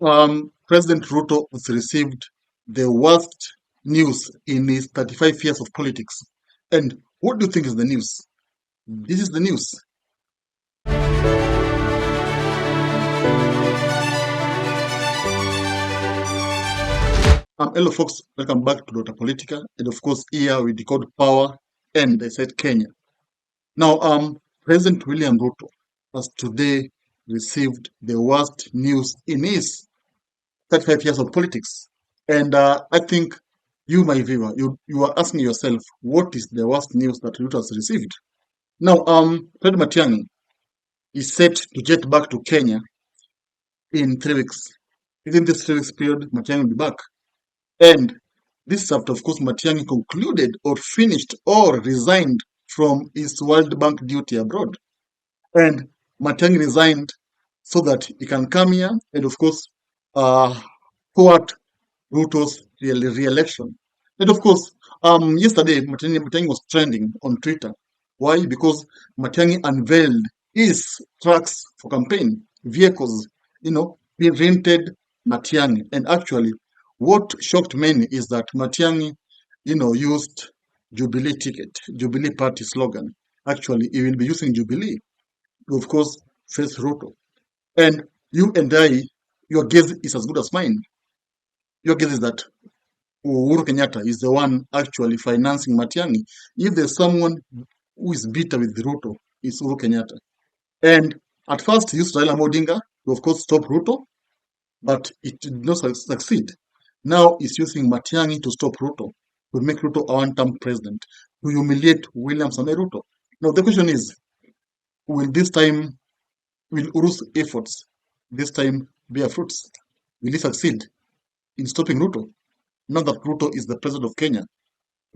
President Ruto has received the worst news in his 35 years of politics. And what do you think is the news? This is the news. Hello, folks. Welcome back to Dr. Politica. And of course, here we decode power and they said Kenya. Now, President William Ruto has today received the worst news in his 35 years of politics. And I think you, my viewer, you are asking yourself, what is the worst news that Ruto has received? Now, Fred Matiangi is set to jet back to Kenya in 3 weeks. Within this 3 weeks period, Matiangi will be back. And this is after, of course, Matiangi concluded or finished or resigned from his World Bank duty abroad. And Matiangi resigned so that he can come here and, of course, thwart Ruto's re-election. And of course, yesterday Matiangi was trending on Twitter. Why? Because Matiangi unveiled his trucks for campaign, vehicles, being rented Matiangi. And actually, what shocked many is that Matiangi, used Jubilee ticket, Jubilee party slogan. Actually, he will be using Jubilee to, of course, face Ruto. And you and I, your guess is as good as mine. Your guess is that Uhuru Kenyatta is the one actually financing Matiangi. If there's someone who is bitter with Ruto, it's Uhuru Kenyatta. And at first, he used Raila Odinga to, of course, stop Ruto, but it did not succeed. Now he's using Matiangi to stop Ruto, to make Ruto a one-term president, to humiliate William Samoei Ruto. Now the question is, will Uhuru's efforts this time bear fruits? Will he succeed in stopping Ruto? Now that Ruto is the president of Kenya,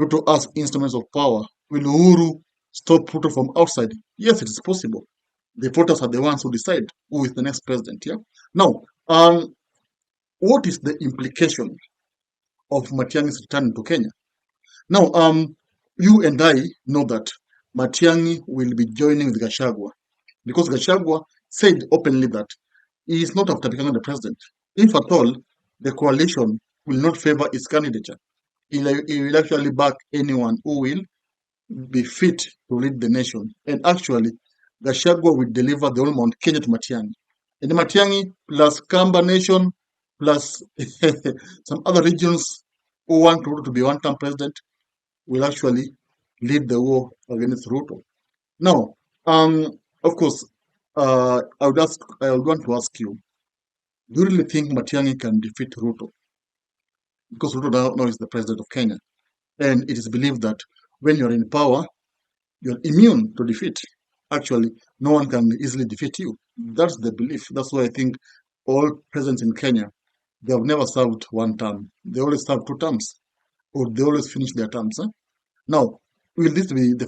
Ruto has instruments of power. Will Uhuru stop Ruto from outside? Yes, it is possible. The voters are the ones who decide who is the next president. Yeah. Now, what is the implication of Matiangi's return to Kenya? Now, you and I know that Matiangi will be joining with Gachagua because Gachagua said openly that he is not after becoming the president. If at all, the coalition will not favor his candidature. He will actually back anyone who will be fit to lead the nation. And actually, Gachagua will deliver the whole Mount Kenya to Matiangi. And the Matiangi plus Kamba Nation plus some other regions who want Ruto to be one-term president will actually lead the war against Ruto. Now, of course, I would want to ask you, do you really think Matiangi can defeat Ruto? Because Ruto now is the president of Kenya. And it is believed that when you're in power, you're immune to defeat. Actually, no one can easily defeat you. That's the belief. That's why I think all presidents in Kenya, they have never served one term. They always serve 2 terms, or they always finish their terms. Now, will this be the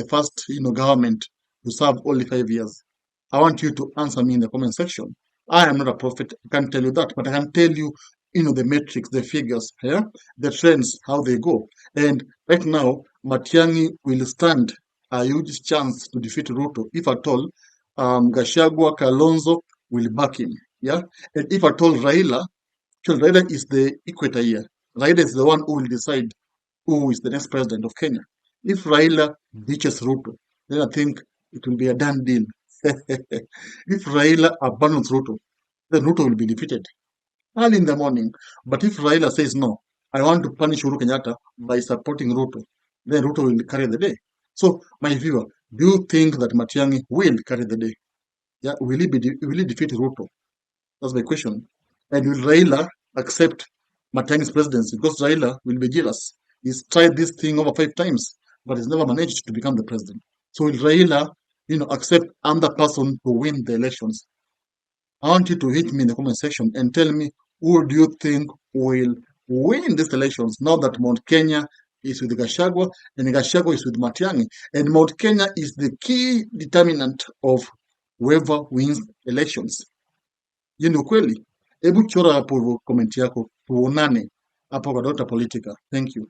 first government to serve only 5 years? I want you to answer me in the comment section. I am not a prophet. I can't tell you that, but I can tell you, the metrics, the figures, yeah, the trends, how they go. And right now, Matiangi will stand a huge chance to defeat Ruto. If at all, Gachagua, Kalonzo will back him. Yeah, and if at all Raila, because Raila is the equator here. Raila is the one who will decide who is the next president of Kenya. If Raila ditches Ruto, then I think it will be a done deal. If Raila abandons Ruto, then Ruto will be defeated early in the morning. But if Raila says no, I want to punish Uhuru Kenyatta by supporting Ruto, then Ruto will carry the day. So, my viewer, do you think that Matiangi will carry the day? Yeah, will he defeat Ruto? That's my question. And will Raila accept Matiangi's presidency? Because Raila will be jealous. He's tried this thing over 5 times, but he's never managed to become the president. So will Raila, accept another person to win the elections? I want you to hit me in the comment section and tell me who do you think will win these elections now that Mount Kenya is with Gachagua and Gachagua is with Matiangi. And Mount Kenya is the key determinant of whoever wins elections. Hiyo ni ukweli. Hebu chora hapo comment yako tuonane hapo kwa Dr. Politica. Thank you.